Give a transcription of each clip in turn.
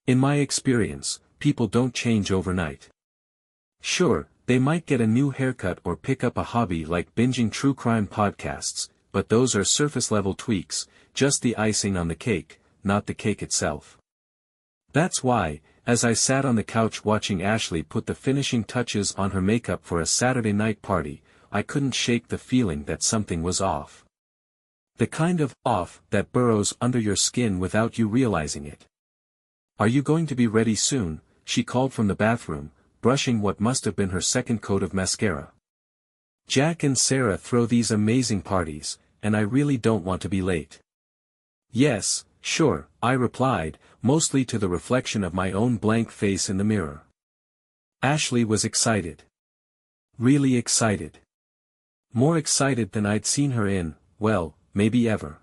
In my experience, people don't change overnight. Sure, they might get a new haircut or pick up a hobby like binging true crime podcasts, but those are surface-level tweaks, just the icing on the cake, not the cake itself. That's why, as I sat on the couch watching Ashley put the finishing touches on her makeup for a Saturday night party, I couldn't shake the feeling that something was off. The kind of off that burrows under your skin without you realizing it. "Are you going to be ready soon?" she called from the bathroom, brushing what must have been her second coat of mascara. "Jack and Sarah throw these amazing parties, and I really don't want to be late." "Yes, sure," I replied, mostly to the reflection of my own blank face in the mirror. Ashley was excited. Really excited. More excited than I'd seen her in, well, maybe ever.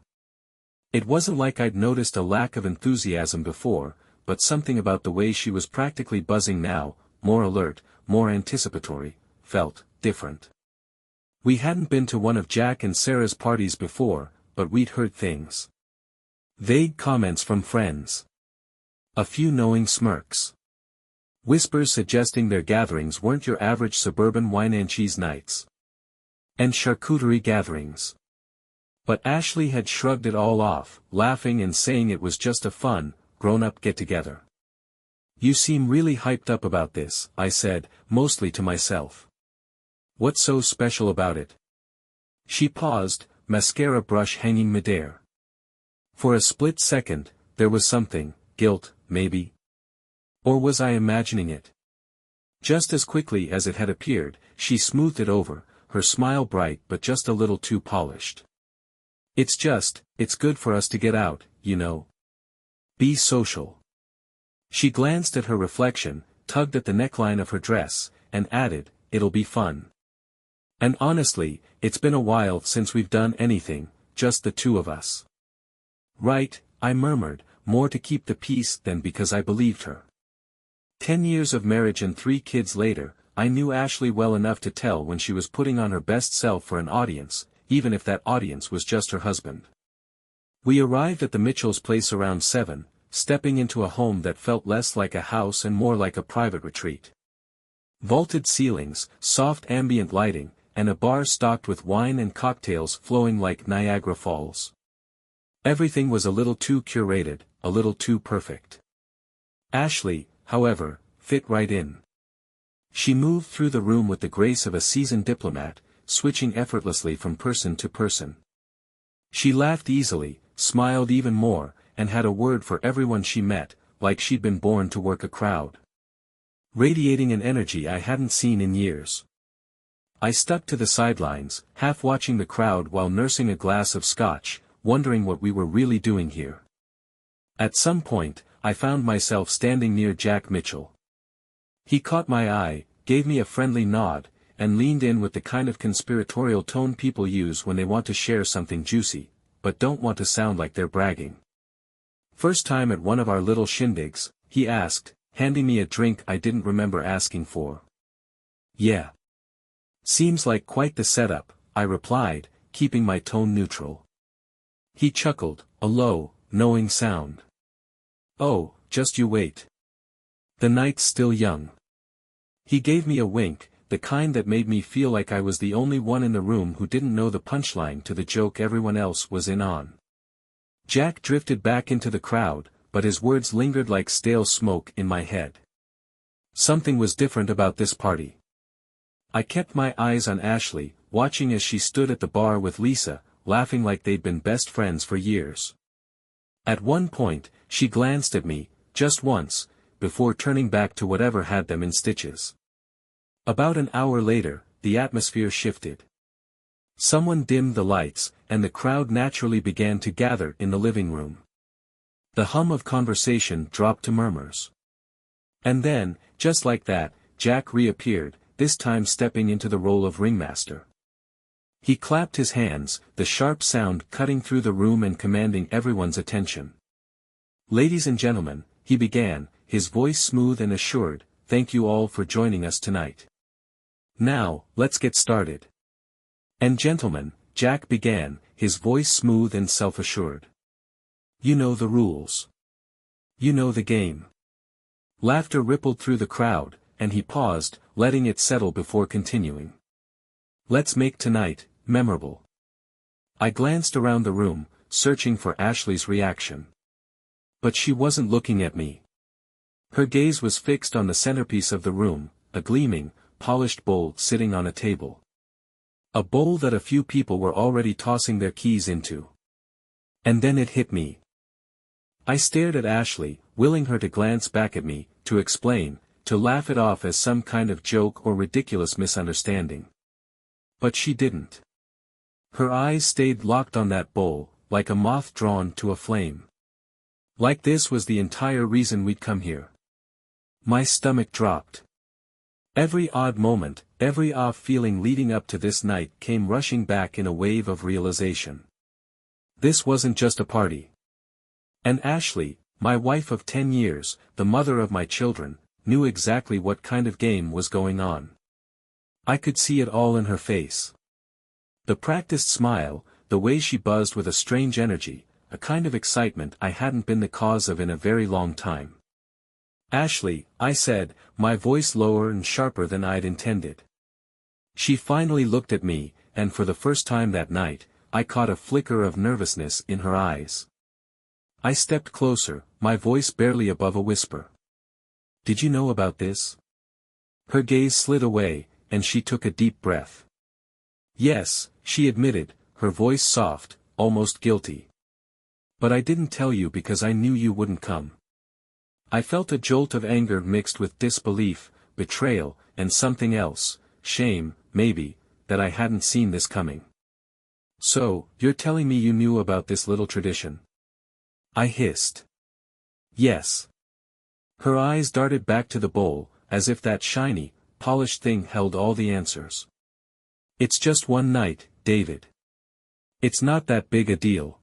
It wasn't like I'd noticed a lack of enthusiasm before, but something about the way she was practically buzzing now, more alert, more anticipatory, felt different. We hadn't been to one of Jack and Sarah's parties before, but we'd heard things. Vague comments from friends. A few knowing smirks. Whispers suggesting their gatherings weren't your average suburban wine and cheese nights. And charcuterie gatherings. But Ashley had shrugged it all off, laughing and saying it was just a fun, grown-up get-together. "You seem really hyped up about this," I said, mostly to myself. "What's so special about it?" She paused, mascara brush hanging midair. For a split second, there was something, guilt, maybe? Or was I imagining it? Just as quickly as it had appeared, she smoothed it over, her smile bright but just a little too polished. It's good for us to get out, you know. Be social." She glanced at her reflection, tugged at the neckline of her dress, and added, "It'll be fun. And honestly, it's been a while since we've done anything, just the two of us." "Right," I murmured, more to keep the peace than because I believed her. 10 years of marriage and 3 kids later, I knew Ashley well enough to tell when she was putting on her best self for an audience, even if that audience was just her husband. We arrived at the Mitchells' place around 7, stepping into a home that felt less like a house and more like a private retreat. Vaulted ceilings, soft ambient lighting, and a bar stocked with wine and cocktails flowing like Niagara Falls. Everything was a little too curated, a little too perfect. Ashley, however, fit right in. She moved through the room with the grace of a seasoned diplomat, switching effortlessly from person to person. She laughed easily, smiled even more, and had a word for everyone she met, like she'd been born to work a crowd. Radiating an energy I hadn't seen in years. I stuck to the sidelines, half watching the crowd while nursing a glass of scotch, wondering what we were really doing here. At some point, I found myself standing near Jack Mitchell. He caught my eye, gave me a friendly nod, and leaned in with the kind of conspiratorial tone people use when they want to share something juicy, but don't want to sound like they're bragging. "First time at one of our little shindigs?" he asked, handing me a drink I didn't remember asking for. "Yeah. Seems like quite the setup," I replied, keeping my tone neutral. He chuckled, a low, knowing sound. "Oh, just you wait. The night's still young." He gave me a wink, the kind that made me feel like I was the only one in the room who didn't know the punchline to the joke everyone else was in on. Jack drifted back into the crowd, but his words lingered like stale smoke in my head. Something was different about this party. I kept my eyes on Ashley, watching as she stood at the bar with Lisa, laughing like they'd been best friends for years. At one point, she glanced at me, just once, before turning back to whatever had them in stitches. About an hour later, the atmosphere shifted. Someone dimmed the lights, and the crowd naturally began to gather in the living room. The hum of conversation dropped to murmurs. And then, just like that, Jack reappeared, this time stepping into the role of ringmaster. He clapped his hands, the sharp sound cutting through the room and commanding everyone's attention. "Ladies and gentlemen," he began, his voice smooth and assured, "thank you all for joining us tonight. Now, let's get started." "And gentlemen," Jack began, his voice smooth and self-assured. "You know the rules. You know the game. Laughter rippled through the crowd, and he paused, letting it settle before continuing. Let's make tonight memorable. I glanced around the room, searching for Ashley's reaction. But she wasn't looking at me. Her gaze was fixed on the centerpiece of the room, a gleaming, polished bowl sitting on a table. A bowl that a few people were already tossing their keys into. And then it hit me. I stared at Ashley, willing her to glance back at me, to explain, to laugh it off as some kind of joke or ridiculous misunderstanding. But she didn't. Her eyes stayed locked on that bowl, like a moth drawn to a flame. Like this was the entire reason we'd come here. My stomach dropped. Every odd moment, every off feeling leading up to this night came rushing back in a wave of realization. This wasn't just a party. And Ashley, my wife of 10 years, the mother of my children, knew exactly what kind of game was going on. I could see it all in her face. The practiced smile, the way she buzzed with a strange energy, a kind of excitement I hadn't been the cause of in a very long time. Ashley, I said, my voice lower and sharper than I'd intended. She finally looked at me, and for the first time that night, I caught a flicker of nervousness in her eyes. I stepped closer, my voice barely above a whisper. Did you know about this? Her gaze slid away, and she took a deep breath. Yes, she admitted, her voice soft, almost guilty. But I didn't tell you because I knew you wouldn't come. I felt a jolt of anger mixed with disbelief, betrayal, and something else, shame, maybe, that I hadn't seen this coming. So, you're telling me you knew about this little tradition? I hissed. Yes. Her eyes darted back to the bowl, as if that shiny, polished thing held all the answers. It's just one night, David. It's not that big a deal.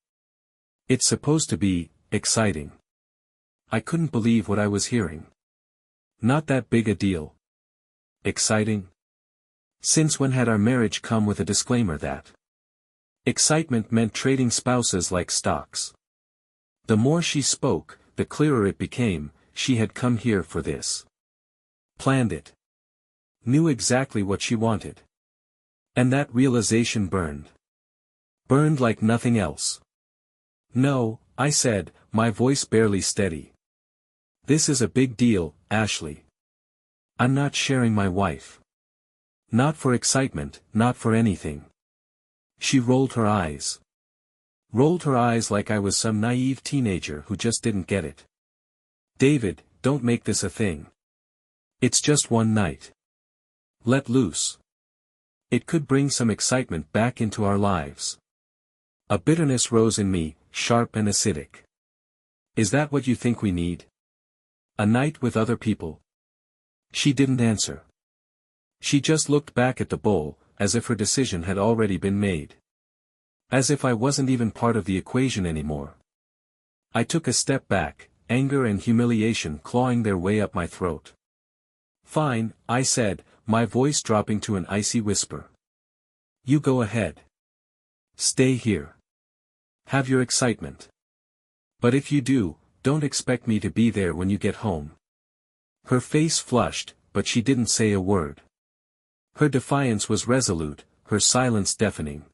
It's supposed to be exciting. I couldn't believe what I was hearing. Not that big a deal. Exciting? Since when had our marriage come with a disclaimer that excitement meant trading spouses like stocks? The more she spoke, the clearer it became, she had come here for this. Planned it. Knew exactly what she wanted. And that realization burned. Burned like nothing else. No, I said, my voice barely steady. This is a big deal, Ashley. I'm not sharing my wife. Not for excitement, not for anything. She rolled her eyes. Rolled her eyes like I was some naive teenager who just didn't get it. David, don't make this a thing. It's just one night. Let loose. It could bring some excitement back into our lives. A bitterness rose in me, sharp and acidic. Is that what you think we need? A night with other people? She didn't answer. She just looked back at the bowl, as if her decision had already been made. As if I wasn't even part of the equation anymore. I took a step back, anger and humiliation clawing their way up my throat. Fine, I said, my voice dropping to an icy whisper. You go ahead. Stay here. Have your excitement. But if you do, don't expect me to be there when you get home. Her face flushed, but she didn't say a word. Her defiance was resolute, her silence deafening.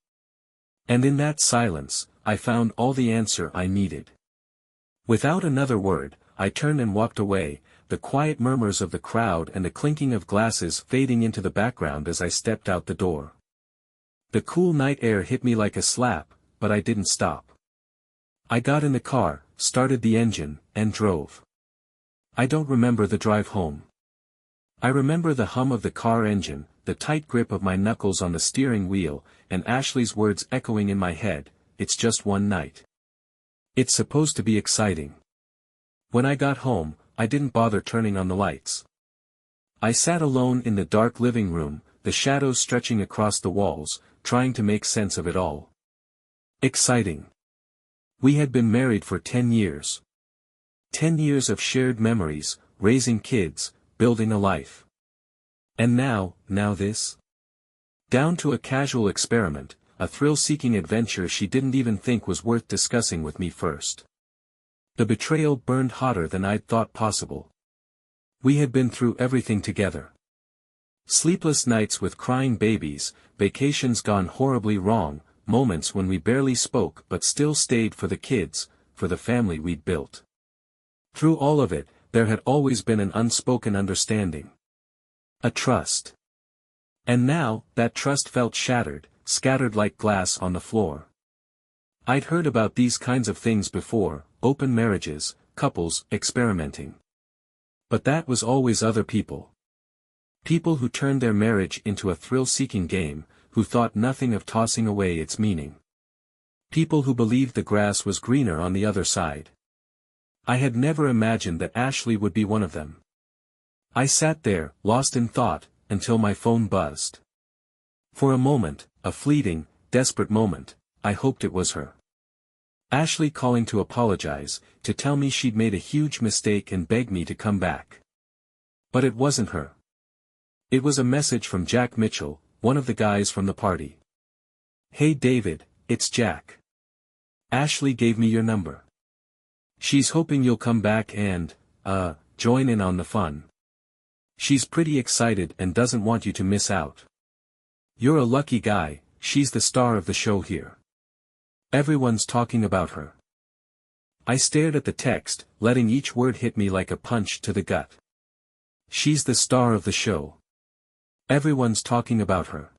And in that silence, I found all the answer I needed. Without another word, I turned and walked away, the quiet murmurs of the crowd and the clinking of glasses fading into the background as I stepped out the door. The cool night air hit me like a slap, but I didn't stop. I got in the car, started the engine, and drove. I don't remember the drive home. I remember the hum of the car engine, the tight grip of my knuckles on the steering wheel, and Ashley's words echoing in my head, it's just one night. It's supposed to be exciting. When I got home, I didn't bother turning on the lights. I sat alone in the dark living room, the shadows stretching across the walls, trying to make sense of it all. Exciting. We had been married for 10 years. 10 years of shared memories, raising kids, building a life. And now this? Down to a casual experiment, a thrill-seeking adventure she didn't even think was worth discussing with me first. The betrayal burned hotter than I'd thought possible. We had been through everything together. Sleepless nights with crying babies, vacations gone horribly wrong, moments when we barely spoke but still stayed for the kids, for the family we'd built. Through all of it, there had always been an unspoken understanding. A trust. And now, that trust felt shattered, scattered like glass on the floor. I'd heard about these kinds of things before, open marriages, couples experimenting. But that was always other people. People who turned their marriage into a thrill-seeking game, who thought nothing of tossing away its meaning. People who believed the grass was greener on the other side. I had never imagined that Ashley would be one of them. I sat there, lost in thought, until my phone buzzed. For a moment, a fleeting, desperate moment, I hoped it was her. Ashley calling to apologize, to tell me she'd made a huge mistake and beg me to come back. But it wasn't her. It was a message from Jack Mitchell, one of the guys from the party. "Hey David, it's Jack. Ashley gave me your number. She's hoping you'll come back and, join in on the fun. She's pretty excited and doesn't want you to miss out. You're a lucky guy, she's the star of the show here. Everyone's talking about her." I stared at the text, letting each word hit me like a punch to the gut. She's the star of the show. Everyone's talking about her.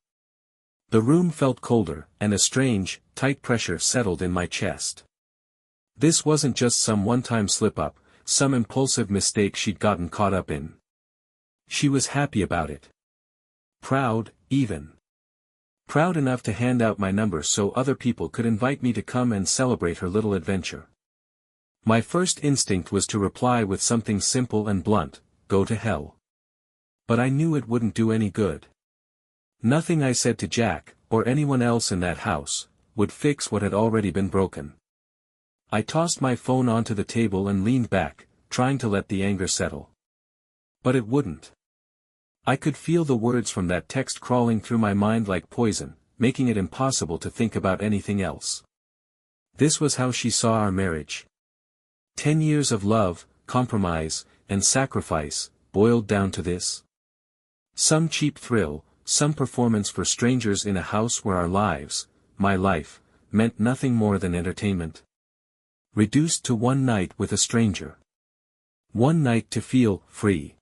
The room felt colder, and a strange, tight pressure settled in my chest. This wasn't just some one-time slip-up, some impulsive mistake she'd gotten caught up in. She was happy about it. Proud, even. Proud enough to hand out my number so other people could invite me to come and celebrate her little adventure. My first instinct was to reply with something simple and blunt, "Go to hell." But I knew it wouldn't do any good. Nothing I said to Jack, or anyone else in that house, would fix what had already been broken. I tossed my phone onto the table and leaned back, trying to let the anger settle. But it wouldn't. I could feel the words from that text crawling through my mind like poison, making it impossible to think about anything else. This was how she saw our marriage. 10 years of love, compromise, and sacrifice, boiled down to this. Some cheap thrill, some performance for strangers in a house where our lives, my life, meant nothing more than entertainment. Reduced to one night with a stranger. One night to feel free.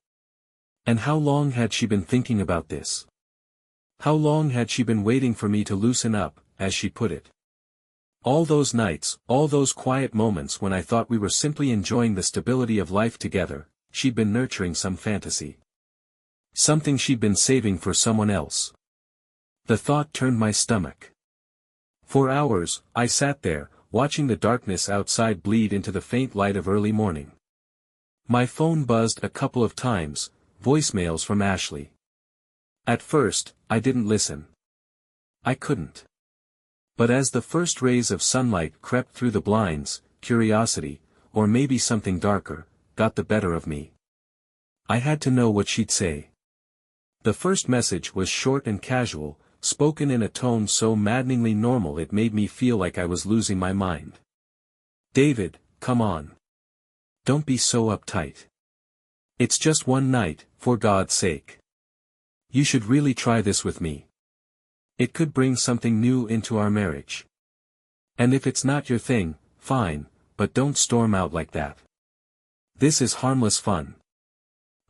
And how long had she been thinking about this? How long had she been waiting for me to loosen up, as she put it? All those nights, all those quiet moments when I thought we were simply enjoying the stability of life together, she'd been nurturing some fantasy. Something she'd been saving for someone else. The thought turned my stomach. For hours, I sat there, watching the darkness outside bleed into the faint light of early morning. My phone buzzed a couple of times, voicemails from Ashley. At first, I didn't listen. I couldn't. But as the first rays of sunlight crept through the blinds, curiosity, or maybe something darker, got the better of me. I had to know what she'd say. The first message was short and casual, spoken in a tone so maddeningly normal it made me feel like I was losing my mind. "David, come on. Don't be so uptight. It's just one night, for God's sake. You should really try this with me. It could bring something new into our marriage. And if it's not your thing, fine, but don't storm out like that. This is harmless fun."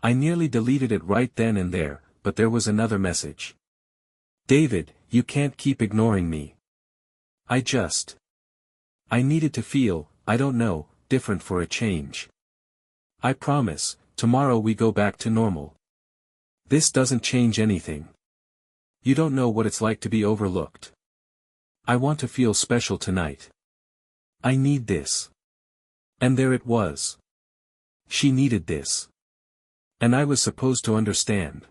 I nearly deleted it right then and there, but there was another message. "David, you can't keep ignoring me. I needed to feel, I don't know, different for a change. I promise, tomorrow we go back to normal. This doesn't change anything. You don't know what it's like to be overlooked. I want to feel special tonight. I need this." And there it was. She needed this. And I was supposed to understand.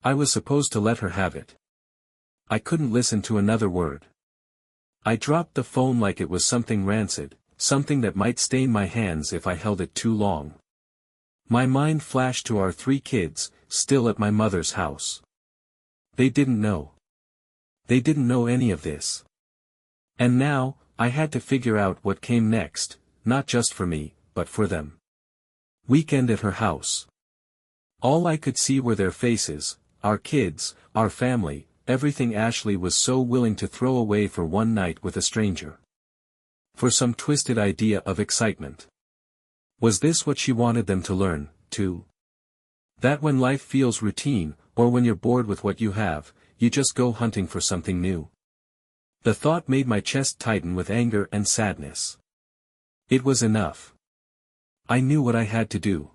I was supposed to let her have it. I couldn't listen to another word. I dropped the phone like it was something rancid, something that might stain my hands if I held it too long. My mind flashed to our 3 kids, still at my mother's house. They didn't know. They didn't know any of this. And now, I had to figure out what came next, not just for me, but for them. Weekend at her house. All I could see were their faces, our kids, our family, everything Ashley was so willing to throw away for one night with a stranger. For some twisted idea of excitement. Was this what she wanted them to learn, too? That when life feels routine, or when you're bored with what you have, you just go hunting for something new. The thought made my chest tighten with anger and sadness. It was enough. I knew what I had to do.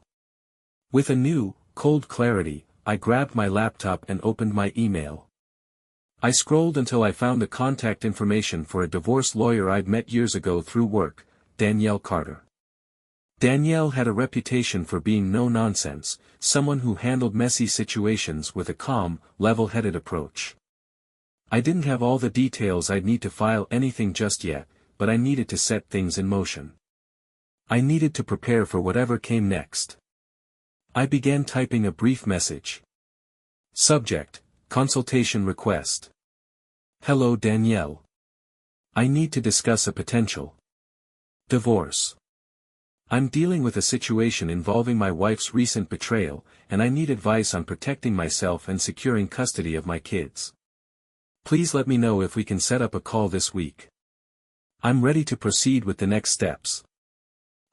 With a new, cold clarity, I grabbed my laptop and opened my email. I scrolled until I found the contact information for a divorce lawyer I'd met years ago through work, Danielle Carter. Danielle had a reputation for being no-nonsense, someone who handled messy situations with a calm, level-headed approach. I didn't have all the details I'd need to file anything just yet, but I needed to set things in motion. I needed to prepare for whatever came next. I began typing a brief message. Subject: Consultation request. Hello Danielle. I need to discuss a potential divorce. I'm dealing with a situation involving my wife's recent betrayal, and I need advice on protecting myself and securing custody of my kids. Please let me know if we can set up a call this week. I'm ready to proceed with the next steps.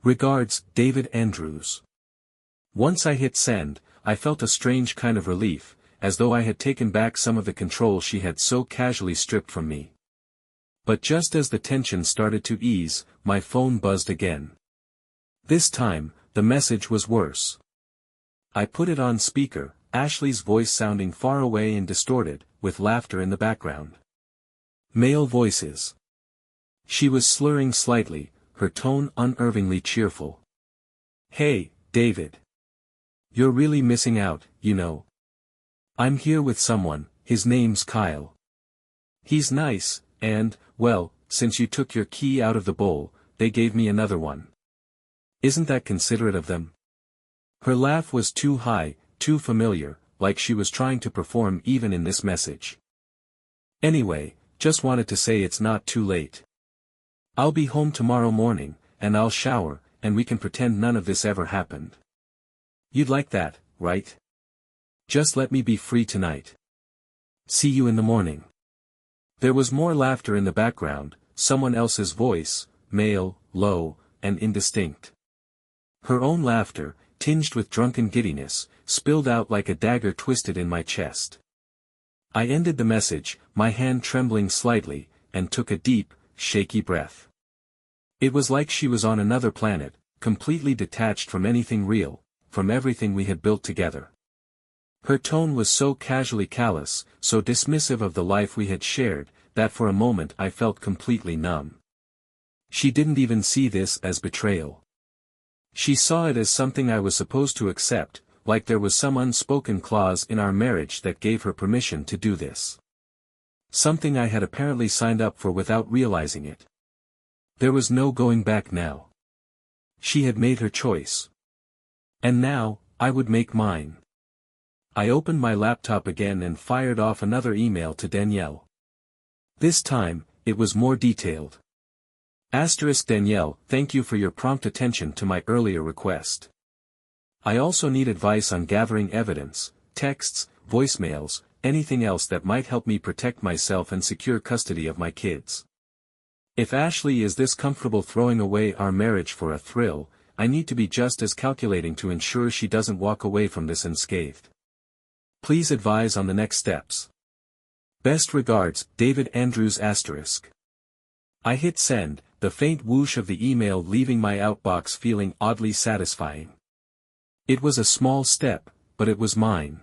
Regards, David Andrews. Once I hit send, I felt a strange kind of relief, as though I had taken back some of the control she had so casually stripped from me. But just as the tension started to ease, my phone buzzed again. This time, the message was worse. I put it on speaker, Ashley's voice sounding far away and distorted, with laughter in the background. Male voices. She was slurring slightly, her tone unnervingly cheerful. Hey, David. You're really missing out, you know. I'm here with someone, his name's Kyle. He's nice, and, well, since you took your key out of the bowl, they gave me another one. Isn't that considerate of them? Her laugh was too high, too familiar, like she was trying to perform even in this message. Anyway, just wanted to say it's not too late. I'll be home tomorrow morning, and I'll shower, and we can pretend none of this ever happened. You'd like that, right? Just let me be free tonight. See you in the morning. There was more laughter in the background, someone else's voice, male, low, and indistinct. Her own laughter, tinged with drunken giddiness, spilled out like a dagger twisted in my chest. I ended the message, my hand trembling slightly, and took a deep, shaky breath. It was like she was on another planet, completely detached from anything real, from everything we had built together. Her tone was so casually callous, so dismissive of the life we had shared, that for a moment I felt completely numb. She didn't even see this as betrayal. She saw it as something I was supposed to accept, like there was some unspoken clause in our marriage that gave her permission to do this. Something I had apparently signed up for without realizing it. There was no going back now. She had made her choice. And now, I would make mine. I opened my laptop again and fired off another email to Danielle. This time, it was more detailed. Danielle, thank you for your prompt attention to my earlier request. I also need advice on gathering evidence, texts, voicemails, anything else that might help me protect myself and secure custody of my kids. If Ashley is this comfortable throwing away our marriage for a thrill, I need to be just as calculating to ensure she doesn't walk away from this unscathed. Please advise on the next steps. Best regards, David Andrews *. I hit send, the faint whoosh of the email leaving my outbox feeling oddly satisfying. It was a small step, but it was mine.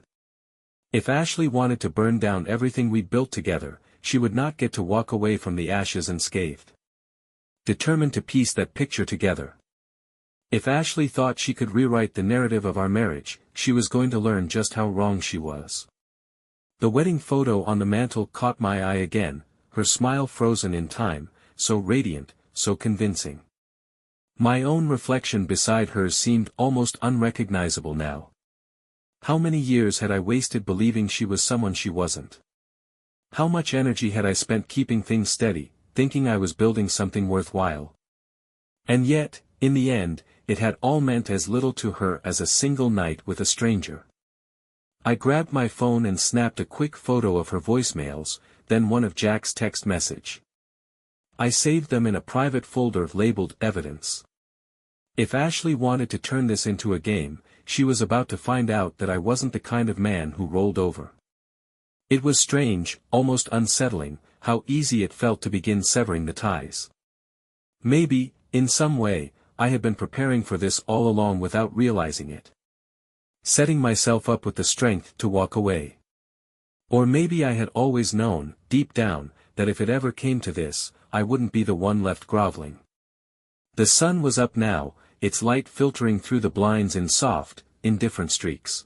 If Ashley wanted to burn down everything we'd built together, she would not get to walk away from the ashes unscathed. Determined to piece that picture together. If Ashley thought she could rewrite the narrative of our marriage, she was going to learn just how wrong she was. The wedding photo on the mantel caught my eye again, her smile frozen in time, so radiant, so convincing. My own reflection beside hers seemed almost unrecognizable now. How many years had I wasted believing she was someone she wasn't? How much energy had I spent keeping things steady, thinking I was building something worthwhile? And yet, in the end, it had all meant as little to her as a single night with a stranger. I grabbed my phone and snapped a quick photo of her voicemails, then one of Jack's text message. I saved them in a private folder labeled Evidence. If Ashley wanted to turn this into a game, she was about to find out that I wasn't the kind of man who rolled over. It was strange, almost unsettling, how easy it felt to begin severing the ties. Maybe, in some way, I had been preparing for this all along without realizing it. Setting myself up with the strength to walk away. Or maybe I had always known, deep down, that if it ever came to this, I wouldn't be the one left groveling. The sun was up now, its light filtering through the blinds in soft, indifferent streaks.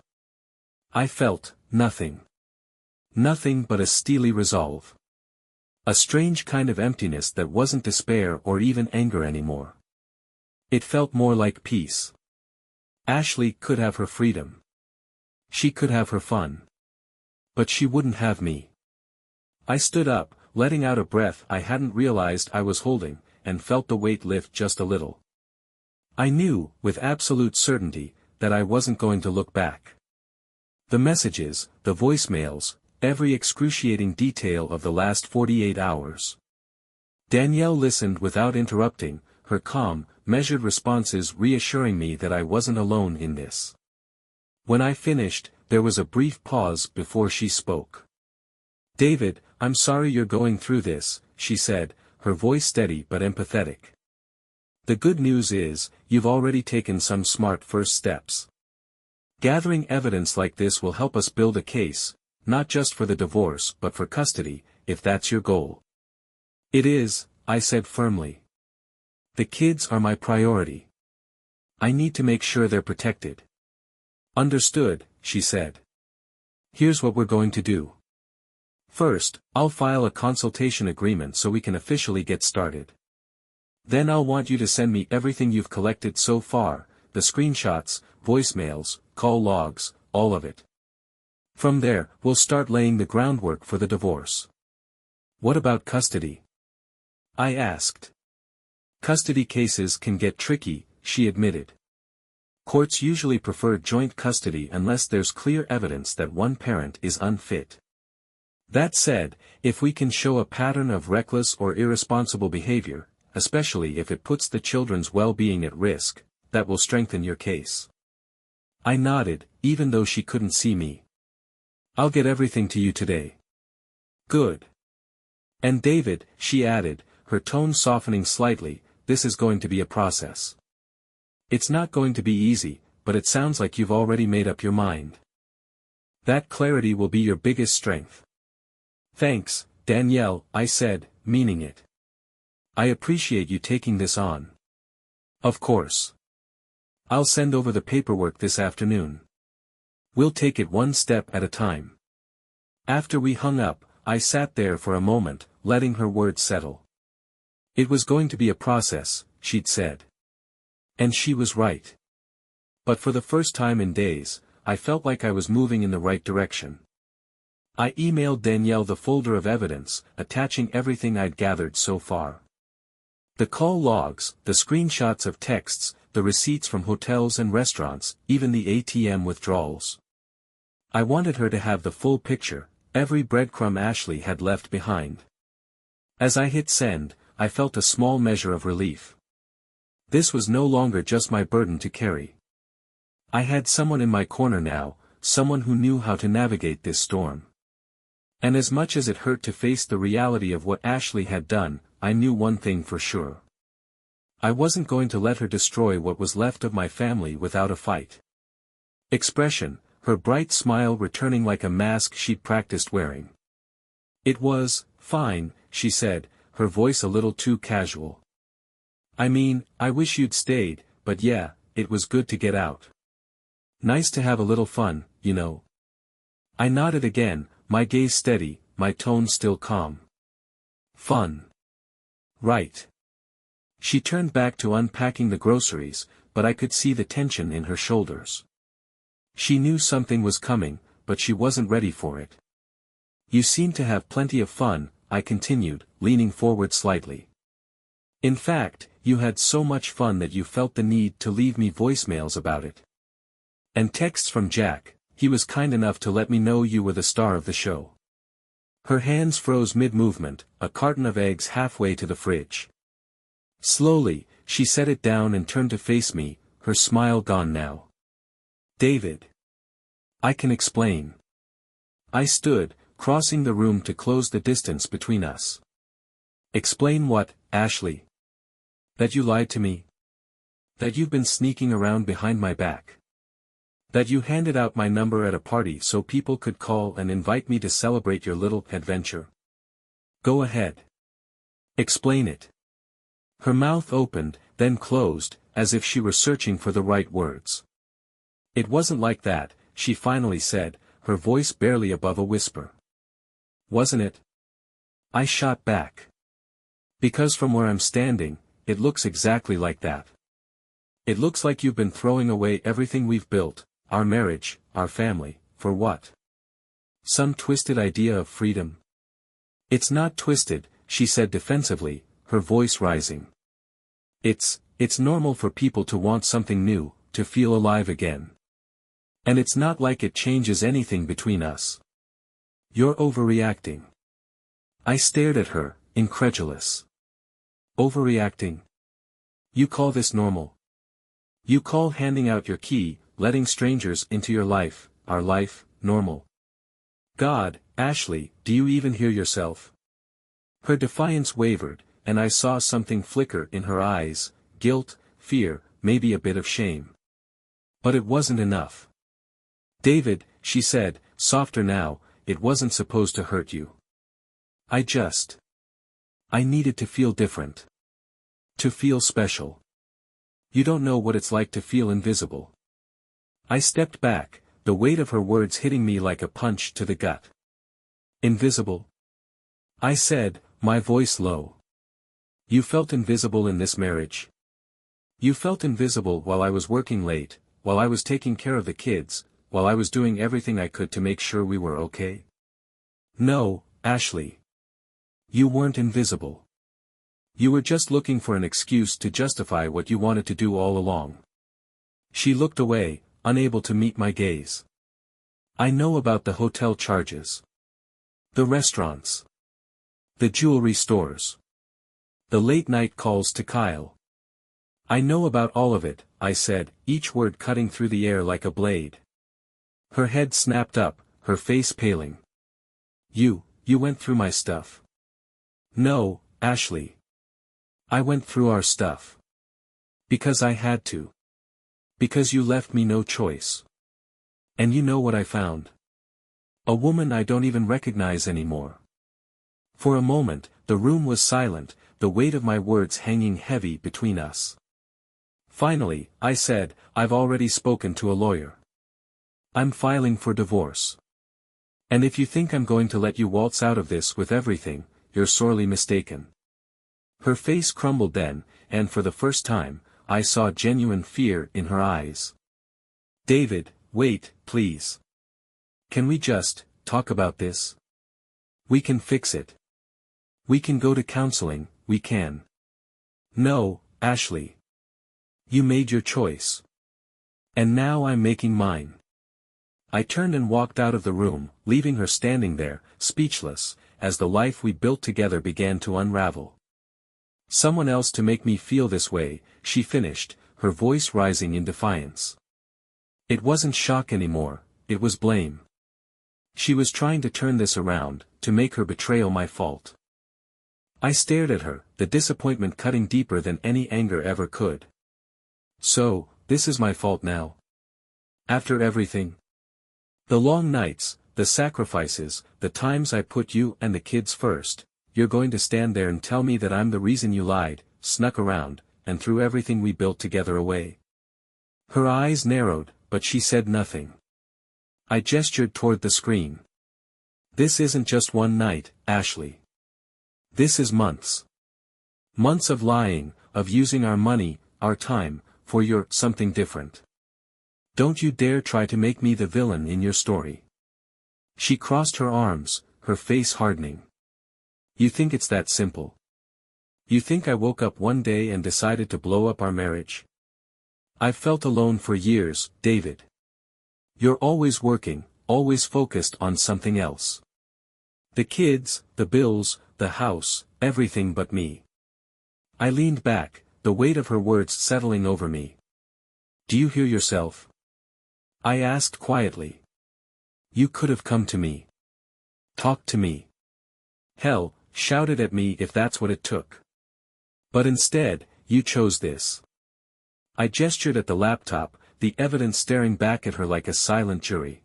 I felt nothing. Nothing but a steely resolve. A strange kind of emptiness that wasn't despair or even anger anymore. It felt more like peace. Ashley could have her freedom. She could have her fun. But she wouldn't have me. I stood up, letting out a breath I hadn't realized I was holding, and felt the weight lift just a little. I knew, with absolute certainty, that I wasn't going to look back. The messages, the voicemails, every excruciating detail of the last 48 hours. Danielle listened without interrupting, her calm, measured responses reassuring me that I wasn't alone in this. When I finished, there was a brief pause before she spoke. "David, I'm sorry you're going through this," she said, her voice steady but empathetic. "The good news is, you've already taken some smart first steps. Gathering evidence like this will help us build a case, not just for the divorce but for custody, if that's your goal." "It is," I said firmly. "The kids are my priority. I need to make sure they're protected." "Understood," she said. "Here's what we're going to do. First, I'll file a consultation agreement so we can officially get started. Then I'll want you to send me everything you've collected so far, the screenshots, voicemails, call logs, all of it. From there, we'll start laying the groundwork for the divorce." "What about custody?" I asked. "Custody cases can get tricky," she admitted. "Courts usually prefer joint custody unless there's clear evidence that one parent is unfit. That said, if we can show a pattern of reckless or irresponsible behavior, especially if it puts the children's well-being at risk, that will strengthen your case." I nodded, even though she couldn't see me. "I'll get everything to you today." "Good. And David," she added, her tone softening slightly, "this is going to be a process. It's not going to be easy, but it sounds like you've already made up your mind. That clarity will be your biggest strength." "Thanks, Danielle," I said, meaning it. "I appreciate you taking this on." "Of course. I'll send over the paperwork this afternoon. We'll take it one step at a time." After we hung up, I sat there for a moment, letting her words settle. It was going to be a process, she'd said. And she was right. But for the first time in days, I felt like I was moving in the right direction. I emailed Danielle the folder of evidence, attaching everything I'd gathered so far. The call logs, the screenshots of texts, the receipts from hotels and restaurants, even the ATM withdrawals. I wanted her to have the full picture, every breadcrumb Ashley had left behind. As I hit send, I felt a small measure of relief. This was no longer just my burden to carry. I had someone in my corner now, someone who knew how to navigate this storm. And as much as it hurt to face the reality of what Ashley had done, I knew one thing for sure. I wasn't going to let her destroy what was left of my family without a fight. Expression, her bright smile returning like a mask she'd practiced wearing. "It was fine," she said, her voice a little too casual. "I mean, I wish you'd stayed, but yeah, it was good to get out. Nice to have a little fun, you know." I nodded again, my gaze steady, my tone still calm. "Fun. Right." She turned back to unpacking the groceries, but I could see the tension in her shoulders. She knew something was coming, but she wasn't ready for it. "You seem to have plenty of fun," I continued, leaning forward slightly. "In fact, you had so much fun that you felt the need to leave me voicemails about it. And texts from Jack, he was kind enough to let me know you were the star of the show. Her hands froze mid-movement, a carton of eggs halfway to the fridge. Slowly, she set it down and turned to face me, her smile gone now. David. I can explain. I stood, crossing the room to close the distance between us. Explain what, Ashley? That you lied to me? That you've been sneaking around behind my back? That you handed out my number at a party so people could call and invite me to celebrate your little adventure? Go ahead. Explain it. Her mouth opened, then closed, as if she were searching for the right words. It wasn't like that, she finally said, her voice barely above a whisper. Wasn't it? I shot back. Because from where I'm standing, it looks exactly like that. It looks like you've been throwing away everything we've built, our marriage, our family, for what? Some twisted idea of freedom? It's not twisted, she said defensively, her voice rising. It's normal for people to want something new, to feel alive again. And it's not like it changes anything between us. You're overreacting. I stared at her, incredulous. Overreacting? You call this normal? You call handing out your key, letting strangers into your life, our life, normal? God, Ashley, do you even hear yourself? Her defiance wavered, and I saw something flicker in her eyes, guilt, fear, maybe a bit of shame. But it wasn't enough. David, she said, softer now, it wasn't supposed to hurt you. I needed to feel different. To feel special. You don't know what it's like to feel invisible. I stepped back, the weight of her words hitting me like a punch to the gut. Invisible? I said, my voice low. You felt invisible in this marriage. You felt invisible while I was working late, while I was taking care of the kids, while I was doing everything I could to make sure we were okay. No, Ashley. You weren't invisible. You were just looking for an excuse to justify what you wanted to do all along. She looked away, unable to meet my gaze. I know about the hotel charges. The restaurants. The jewelry stores. The late-night calls to Kyle. I know about all of it, I said, each word cutting through the air like a blade. Her head snapped up, her face paling. You went through my stuff. No, Ashley. I went through our stuff. Because I had to. Because you left me no choice. And you know what I found? A woman I don't even recognize anymore. For a moment, the room was silent, the weight of my words hanging heavy between us. Finally, I said, I've already spoken to a lawyer. I'm filing for divorce. And if you think I'm going to let you waltz out of this with everything, you're sorely mistaken. Her face crumbled then, and for the first time, I saw genuine fear in her eyes. David, wait, please. Can we just talk about this? We can fix it. We can go to counseling, we can. No, Ashley. You made your choice. And now I'm making mine. I turned and walked out of the room, leaving her standing there, speechless, as the life we built together began to unravel. Someone else to make me feel this way, she finished, her voice rising in defiance. It wasn't shock anymore, it was blame. She was trying to turn this around, to make her betrayal my fault. I stared at her, the disappointment cutting deeper than any anger ever could. So, this is my fault now? After everything? The long nights, the sacrifices, the times I put you and the kids first, you're going to stand there and tell me that I'm the reason you lied, snuck around, and threw everything we built together away? Her eyes narrowed, but she said nothing. I gestured toward the screen. This isn't just one night, Ashley. This is months. Months of lying, of using our money, our time, for your something different. Don't you dare try to make me the villain in your story. She crossed her arms, her face hardening. You think it's that simple? You think I woke up one day and decided to blow up our marriage? I've felt alone for years, David. You're always working, always focused on something else. The kids, the bills, the house, everything but me. I leaned back, the weight of her words settling over me. Do you hear yourself? I asked quietly. You could have come to me. Talked to me. Hell, shouted at me if that's what it took. But instead, you chose this. I gestured at the laptop, the evidence staring back at her like a silent jury.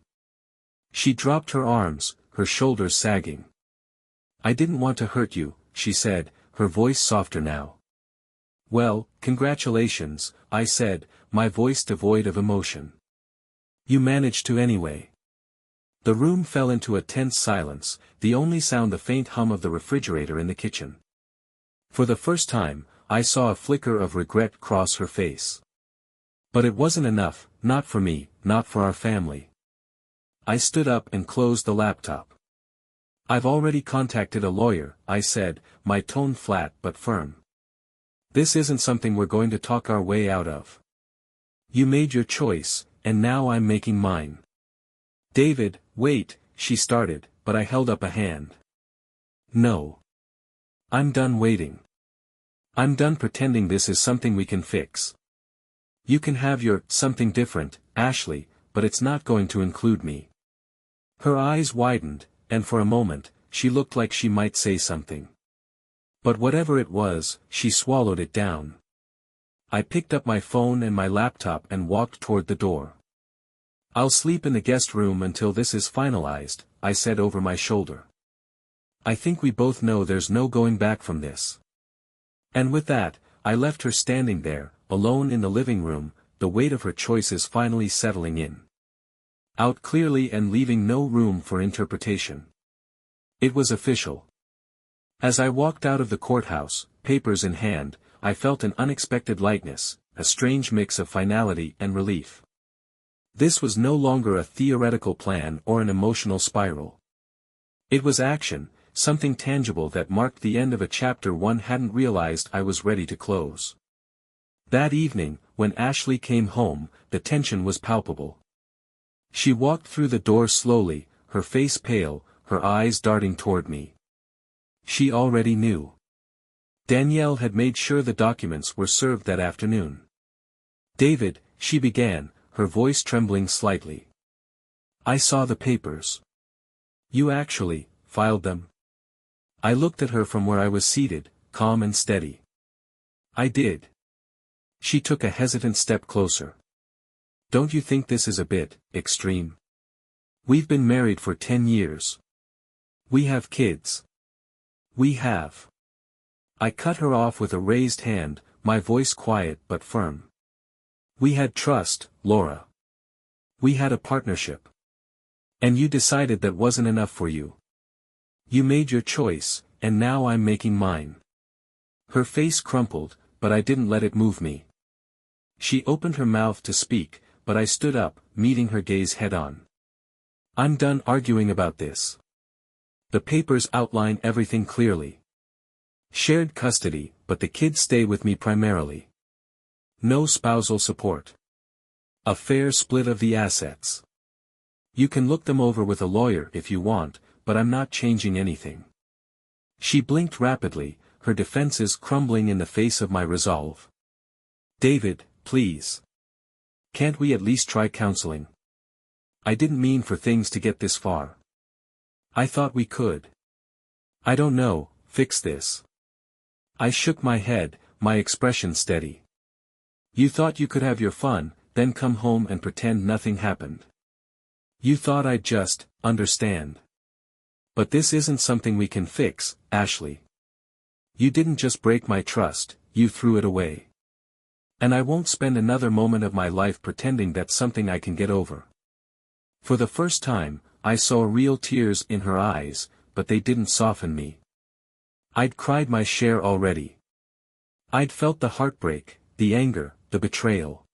She dropped her arms, her shoulders sagging. I didn't want to hurt you, she said, her voice softer now. Well, congratulations, I said, my voice devoid of emotion. You managed to anyway. The room fell into a tense silence, the only sound the faint hum of the refrigerator in the kitchen. For the first time, I saw a flicker of regret cross her face. But it wasn't enough, not for me, not for our family. I stood up and closed the laptop. I've already contacted a lawyer, I said, my tone flat but firm. This isn't something we're going to talk our way out of. You made your choice, and now I'm making mine. David, wait, she started, but I held up a hand. No. I'm done waiting. I'm done pretending this is something we can fix. You can have your something different, Ashley, but it's not going to include me. Her eyes widened, and for a moment, she looked like she might say something. But whatever it was, she swallowed it down. I picked up my phone and my laptop and walked toward the door. I'll sleep in the guest room until this is finalized, I said over my shoulder. I think we both know there's no going back from this. And with that, I left her standing there, alone in the living room, the weight of her choices finally settling in. Out clearly and leaving no room for interpretation. It was official. As I walked out of the courthouse, papers in hand, I felt an unexpected lightness, a strange mix of finality and relief. This was no longer a theoretical plan or an emotional spiral. It was action, something tangible that marked the end of a chapter one hadn't realized I was ready to close. That evening, when Ashley came home, the tension was palpable. She walked through the door slowly, her face pale, her eyes darting toward me. She already knew. Danielle had made sure the documents were served that afternoon. David, she began, her voice trembling slightly. I saw the papers. You actually filed them? I looked at her from where I was seated, calm and steady. I did. She took a hesitant step closer. Don't you think this is a bit extreme? We've been married for 10 years. We have kids. We have. I cut her off with a raised hand, my voice quiet but firm. We had trust, Laura. We had a partnership. And you decided that wasn't enough for you. You made your choice, and now I'm making mine. Her face crumpled, but I didn't let it move me. She opened her mouth to speak, but I stood up, meeting her gaze head-on. I'm done arguing about this. The papers outline everything clearly. Shared custody, but the kids stay with me primarily. No spousal support. A fair split of the assets. You can look them over with a lawyer if you want, but I'm not changing anything. She blinked rapidly, her defenses crumbling in the face of my resolve. David, please. Can't we at least try counseling? I didn't mean for things to get this far. I thought we could. I don't know, fix this. I shook my head, my expression steady. You thought you could have your fun, then come home and pretend nothing happened. You thought I'd just understand. But this isn't something we can fix, Ashley. You didn't just break my trust, you threw it away. And I won't spend another moment of my life pretending that's something I can get over. For the first time, I saw real tears in her eyes, but they didn't soften me. I'd cried my share already. I'd felt the heartbreak, the anger, the betrayal.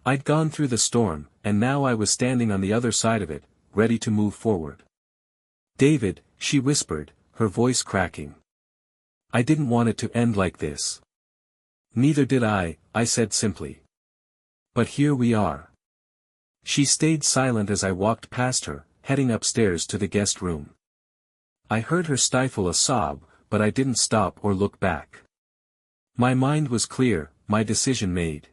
I'd gone through the storm, and now I was standing on the other side of it, ready to move forward. David, she whispered, her voice cracking. I didn't want it to end like this. Neither did I said simply. But here we are. She stayed silent as I walked past her, heading upstairs to the guest room. I heard her stifle a sob, but I didn't stop or look back. My mind was clear, my decision made.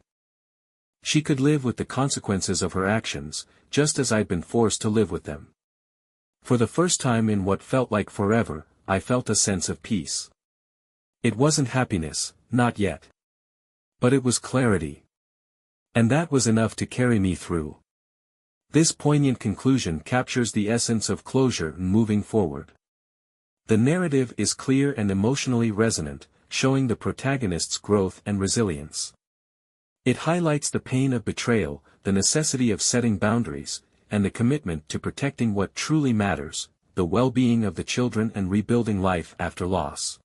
She could live with the consequences of her actions, just as I'd been forced to live with them. For the first time in what felt like forever, I felt a sense of peace. It wasn't happiness, not yet. But it was clarity. And that was enough to carry me through. This poignant conclusion captures the essence of closure and moving forward. The narrative is clear and emotionally resonant, showing the protagonist's growth and resilience. It highlights the pain of betrayal, the necessity of setting boundaries, and the commitment to protecting what truly matters, the well-being of the children and rebuilding life after loss.